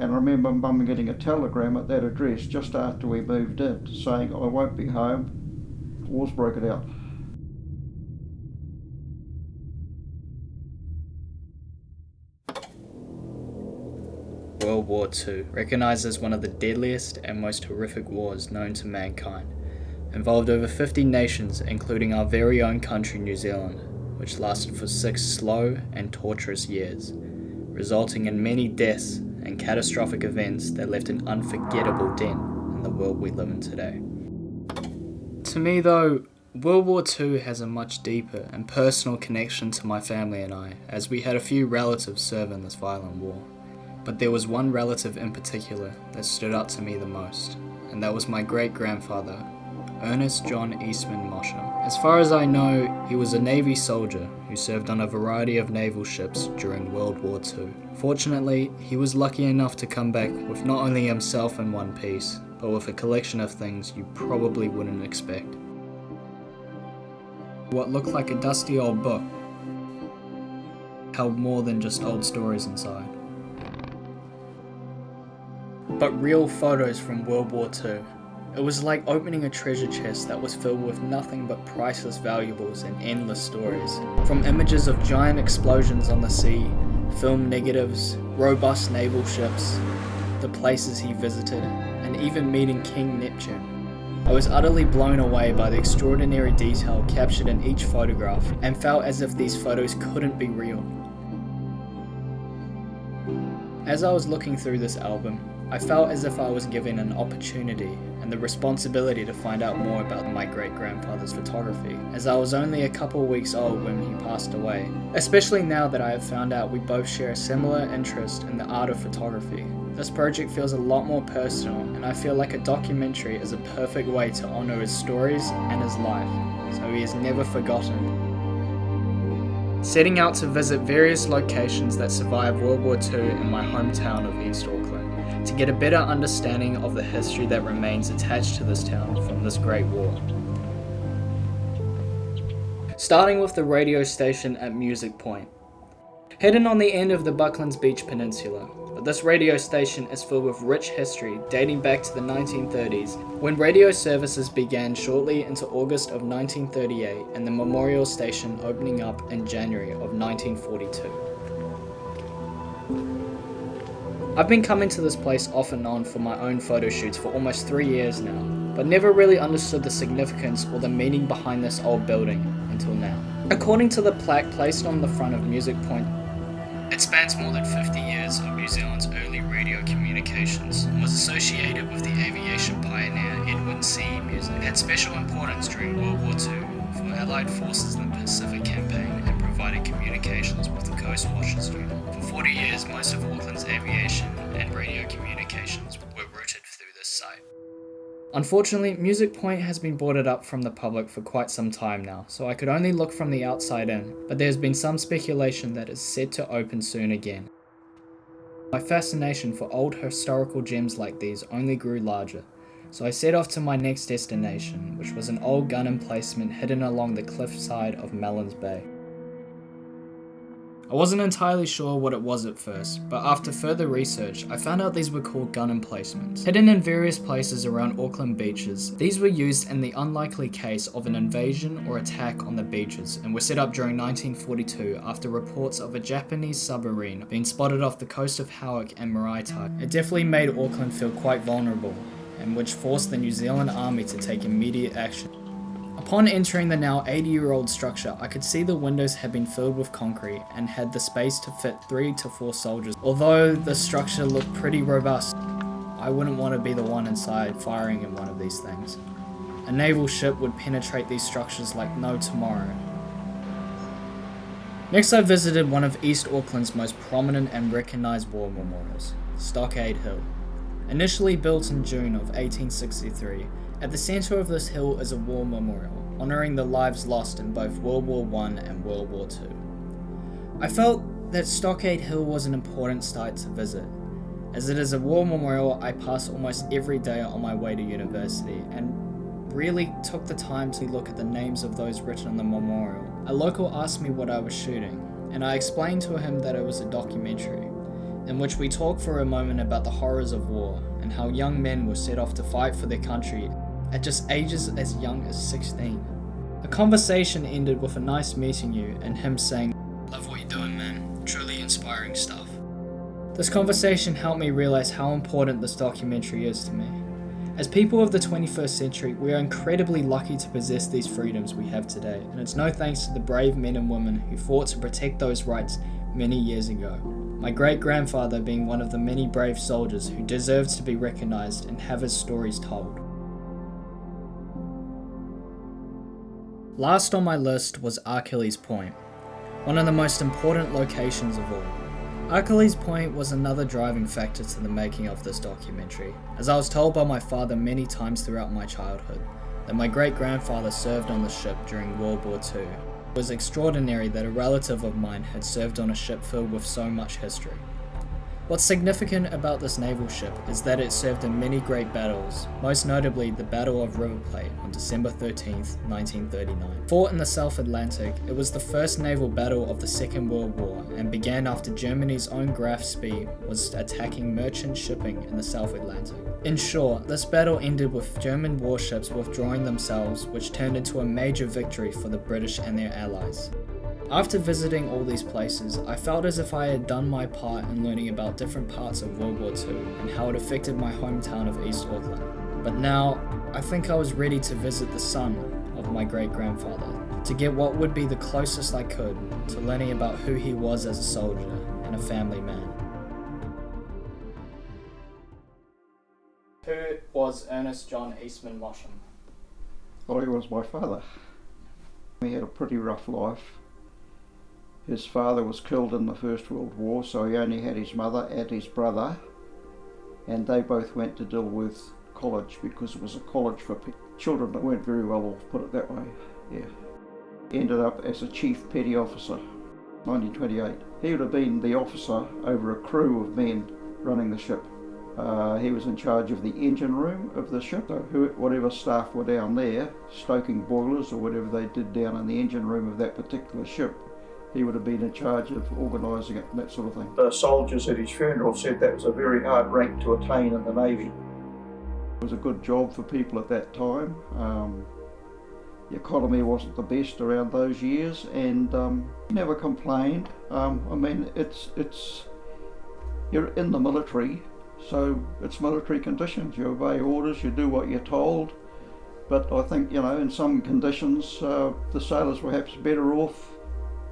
And I remember Mum getting a telegram at that address just after we moved in saying, I won't be home, war's broken out. World War II, recognised as one of the deadliest and most horrific wars known to mankind, involved over 50 nations including our very own country New Zealand, which lasted for 6 slow and torturous years, resulting in many deaths and catastrophic events that left an unforgettable dent in the world we live in today. To me though, World War II has a much deeper and personal connection to my family and I, as we had a few relatives serve in this violent war. But there was one relative in particular that stood out to me the most, and that was my great-grandfather, Ernest John Eastman Mosher. As far as I know, he was a Navy soldier who served on a variety of naval ships during World War II. Fortunately, he was lucky enough to come back with not only himself in one piece, but with a collection of things you probably wouldn't expect. What looked like a dusty old book held more than just old stories inside, but real photos from World War II. It was like opening a treasure chest that was filled with nothing but priceless valuables and endless stories. From images of giant explosions on the sea, film negatives, robust naval ships, the places he visited, and even meeting King Neptune. I was utterly blown away by the extraordinary detail captured in each photograph and felt as if these photos couldn't be real. As I was looking through this album, I felt as if I was given an opportunity and the responsibility to find out more about my great-grandfather's photography, as I was only a couple weeks old when he passed away, especially now that I have found out we both share a similar interest in the art of photography. This project feels a lot more personal, and I feel like a documentary is a perfect way to honour his stories and his life, so he is never forgotten. Setting out to visit various locations that survived World War II in my hometown of East Auckland, to get a better understanding of the history that remains attached to this town from this great war. Starting with the radio station at Music Point. Hidden on the end of the Bucklands Beach Peninsula, but this radio station is filled with rich history dating back to the 1930s, when radio services began shortly into August of 1938 and the memorial station opening up in January of 1942. I've been coming to this place off and on for my own photo shoots for almost 3 years now, but never really understood the significance or the meaning behind this old building until now. According to the plaque placed on the front of Music Point, it spans more than 50 years of New Zealand's early radio communications and was associated with the aviation pioneer Edwin C. Music. It had special importance during World War II for Allied forces in the Pacific Campaign and provided communications with the Coast Watches Unit. For 40 years, most of Auckland's aviation and radio communications were routed through this site. Unfortunately, Music Point has been boarded up from the public for quite some time now, so I could only look from the outside in, but there's been some speculation that it's set to open soon again. My fascination for old historical gems like these only grew larger, so I set off to my next destination, which was an old gun emplacement hidden along the cliffside of Mellons Bay. I wasn't entirely sure what it was at first, but after further research, I found out these were called gun emplacements. Hidden in various places around Auckland beaches, these were used in the unlikely case of an invasion or attack on the beaches and were set up during 1942 after reports of a Japanese submarine being spotted off the coast of Howick and Maraetai. It definitely made Auckland feel quite vulnerable, and which forced the New Zealand Army to take immediate action. Upon entering the now 80-year-old structure, I could see the windows had been filled with concrete and had the space to fit 3 to 4 soldiers. Although the structure looked pretty robust, I wouldn't want to be the one inside firing in one of these things. A naval ship would penetrate these structures like no tomorrow. Next, I visited one of East Auckland's most prominent and recognised war memorials, Stockade Hill. Initially built in June of 1863, at the centre of this hill is a war memorial, honouring the lives lost in both World War I and World War II. I felt that Stockade Hill was an important site to visit, as it is a war memorial I pass almost every day on my way to university, and really took the time to look at the names of those written on the memorial. A local asked me what I was shooting, and I explained to him that it was a documentary. in which we talk for a moment about the horrors of war and how young men were set off to fight for their country at just ages as young as 16. The conversation ended with a nice meeting you and him saying, "Love what you're doing, man. Truly inspiring stuff." This conversation helped me realize how important this documentary is to me. As people of the 21st century, we are incredibly lucky to possess these freedoms we have today, and it's no thanks to the brave men and women who fought to protect those rights many years ago. My great-grandfather being one of the many brave soldiers who deserves to be recognized and have his stories told. Last on my list was Achilles Point, one of the most important locations of all. Achilles Point was another driving factor to the making of this documentary, as I was told by my father many times throughout my childhood that my great-grandfather served on the ship during World War II. It was extraordinary that a relative of mine had served on a ship filled with so much history. What's significant about this naval ship is that it served in many great battles, most notably the Battle of River Plate on December 13th, 1939. Fought in the South Atlantic, it was the first naval battle of the Second World War and began after Germany's own Graf Spee was attacking merchant shipping in the South Atlantic. In short, this battle ended with German warships withdrawing themselves, which turned into a major victory for the British and their allies. After visiting all these places, I felt as if I had done my part in learning about different parts of World War II and how it affected my hometown of East Auckland. But now, I think I was ready to visit the son of my great-grandfather, to get what would be the closest I could to learning about who he was as a soldier and a family man. Who was Ernest John Eastman Mosham? Well, he was my father. He had a pretty rough life. His father was killed in the First World War, so he only had his mother and his brother, and they both went to Dilworth College because it was a college for children that weren't very well off, put it that way. Yeah. He ended up as a chief petty officer, 1928. He would have been the officer over a crew of men running the ship. He was in charge of the engine room of the ship, so whatever staff were down there, stoking boilers or whatever they did down in the engine room of that particular ship, he would have been in charge of organising it and that sort of thing. The soldiers at his funeral said that was a very hard rank to attain in the Navy. It was a good job for people at that time. The economy wasn't the best around those years, and he never complained. I mean, you're in the military, so it's military conditions. You obey orders, you do what you're told. But I think, in some conditions, the sailors were perhaps better off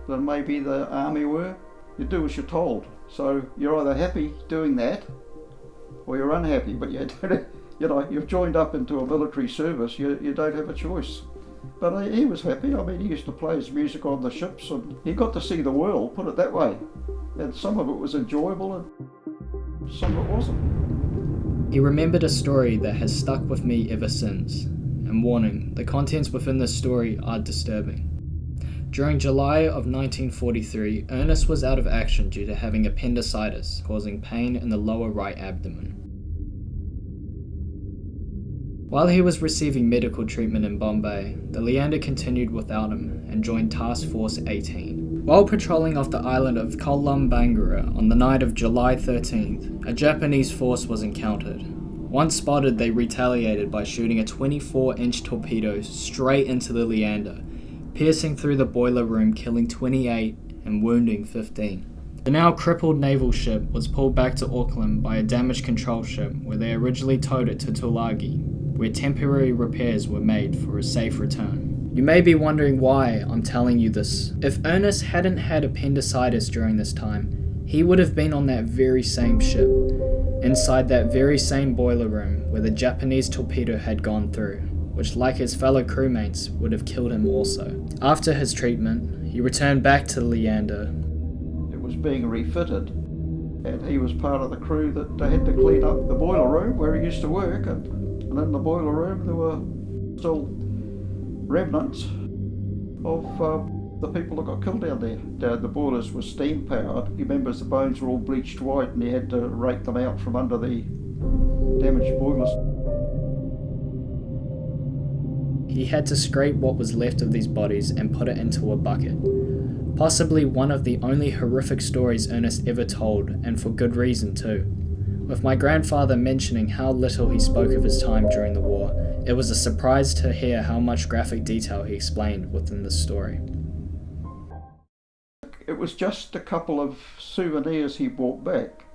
than maybe the army were. You do as you're told. So you're either happy doing that, or you're unhappy. But you've joined up into a military service. You don't have a choice. But he was happy. I mean, he used to play his music on the ships, and he got to see the world. Put it that way. And some of it was enjoyable, and some of it wasn't. He remembered a story that has stuck with me ever since. And warning, the contents within this story are disturbing. During July of 1943, Ernest was out of action due to having appendicitis, causing pain in the lower right abdomen. While he was receiving medical treatment in Bombay, the Leander continued without him and joined Task Force 18. While patrolling off the island of Kolumbangura on the night of July 13th, a Japanese force was encountered. Once spotted, they retaliated by shooting a 24-inch torpedo straight into the Leander, piercing through the boiler room, killing 28 and wounding 15. The now crippled naval ship was pulled back to Auckland by a damage control ship, where they originally towed it to Tulagi, where temporary repairs were made for a safe return. You may be wondering why I'm telling you this. If Ernest hadn't had appendicitis during this time, he would have been on that very same ship, inside that very same boiler room where the Japanese torpedo had gone through, which, like his fellow crewmates, would have killed him also. After his treatment, he returned back to the Leander. It was being refitted, and he was part of the crew that they had to clean up the boiler room where he used to work, and in the boiler room there were still remnants of the people that got killed down there. The boilers were steam powered. He remembers the bones were all bleached white, and he had to rake them out from under the damaged boilers. He He had to scrape what was left of these bodies and put it into a bucket. Possibly one of the only horrific stories Ernest ever told, and for good reason too. With my grandfather mentioning how little he spoke of his time during the war, it was a surprise to hear how much graphic detail he explained within this story. It was just a couple of souvenirs he brought back.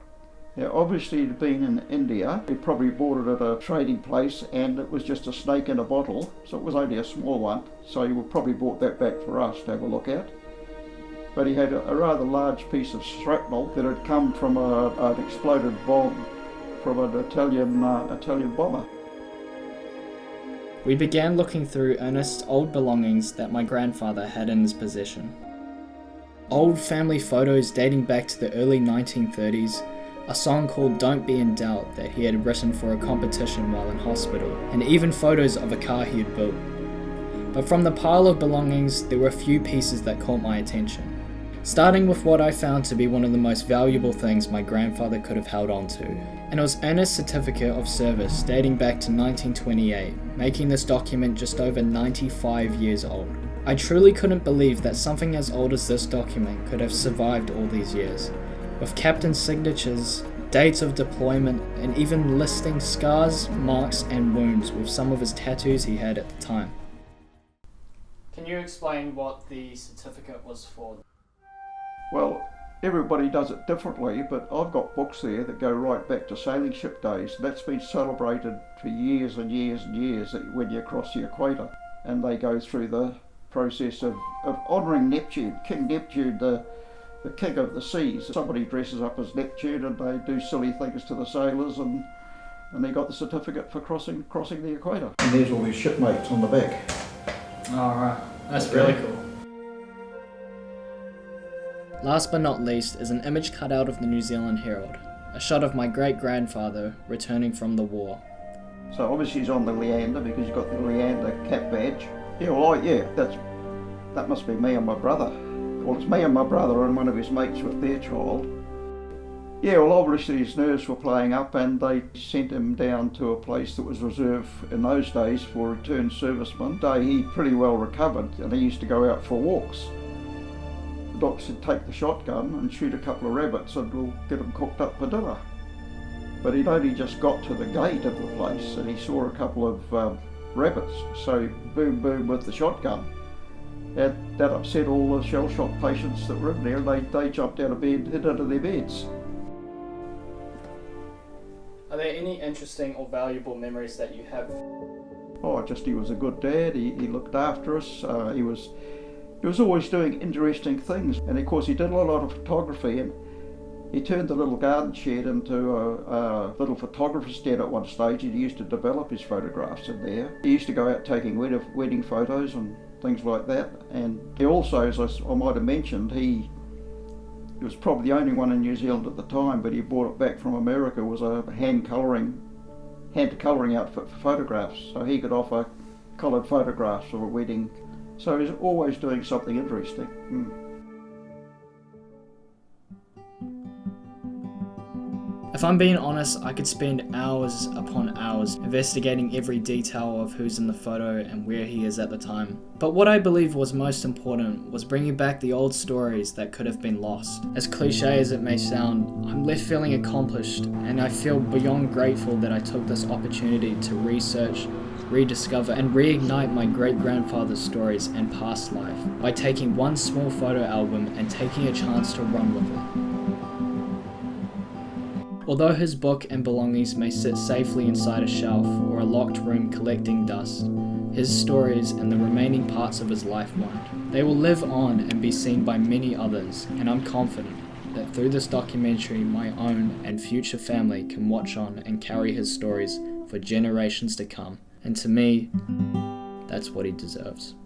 Now, obviously he'd been in India, he probably bought it at a trading place, and it was just a snake in a bottle, so it was only a small one, so he would probably brought that back for us to have a look at. But he had a rather large piece of shrapnel that had come from an exploded bomb from an Italian bomber. We began looking through Ernest's old belongings that my grandfather had in his possession. Old family photos dating back to the early 1930s, a song called Don't Be in Doubt that he had written for a competition while in hospital, and even photos of a car he had built. But from the pile of belongings, there were a few pieces that caught my attention. Starting with what I found to be one of the most valuable things my grandfather could have held on to, and it was Ernest's certificate of service dating back to 1928, making this document just over 95 years old. I truly couldn't believe that something as old as this document could have survived all these years, with captain signatures, dates of deployment, and even listing scars, marks, and wounds with some of his tattoos he had at the time. Can you explain what the certificate was for? Well, everybody does it differently, but I've got books there that go right back to sailing ship days. That's been celebrated for years and years and years when you cross the equator. And they go through the process of honouring Neptune, King Neptune, the king of the seas. Somebody dresses up as Neptune and they do silly things to the sailors, and they got the certificate for crossing the equator. And there's all his shipmates on the back. Alright, that's really cool. Last but not least is an image cut out of the New Zealand Herald, a shot of my great-grandfather returning from the war. So obviously he's on the Leander because he's got the Leander cap badge. That must be me and my brother. Well, it's me and my brother and one of his mates with their child. Yeah, well, obviously his nerves were playing up and they sent him down to a place that was reserved in those days for returned servicemen. He pretty well recovered and he used to go out for walks. The doc said take the shotgun and shoot a couple of rabbits and we'll get them cooked up for dinner. But he'd only just got to the gate of the place and he saw a couple of rabbits, so boom boom with the shotgun. And that upset all the shell shock patients that were in there and they jumped out of bed and hid under their beds. Are there any interesting or valuable memories that you have? Oh, just he was a good dad, he looked after us, he was always doing interesting things, and of course he did a lot of photography, and he turned the little garden shed into a little photographer's den at one stage, and he used to develop his photographs in there. He used to go out taking wedding photos and things like that, and he also, as I might have mentioned, he was probably the only one in New Zealand at the time, but he brought it back from America, was a hand colouring outfit for photographs, so he could offer coloured photographs of a wedding. So he's always doing something interesting. If I'm being honest, I could spend hours upon hours investigating every detail of who's in the photo and where he is at the time. But what I believe was most important was bringing back the old stories that could have been lost. As cliche as it may sound, I'm left feeling accomplished, and I feel beyond grateful that I took this opportunity to research, rediscover, and reignite my great-grandfather's stories and past life by taking one small photo album and taking a chance to run with it. Although his book and belongings may sit safely inside a shelf or a locked room collecting dust, his stories and the remaining parts of his life won't. They will live on and be seen by many others, and I'm confident that through this documentary my own and future family can watch on and carry his stories for generations to come. And to me, that's what he deserves.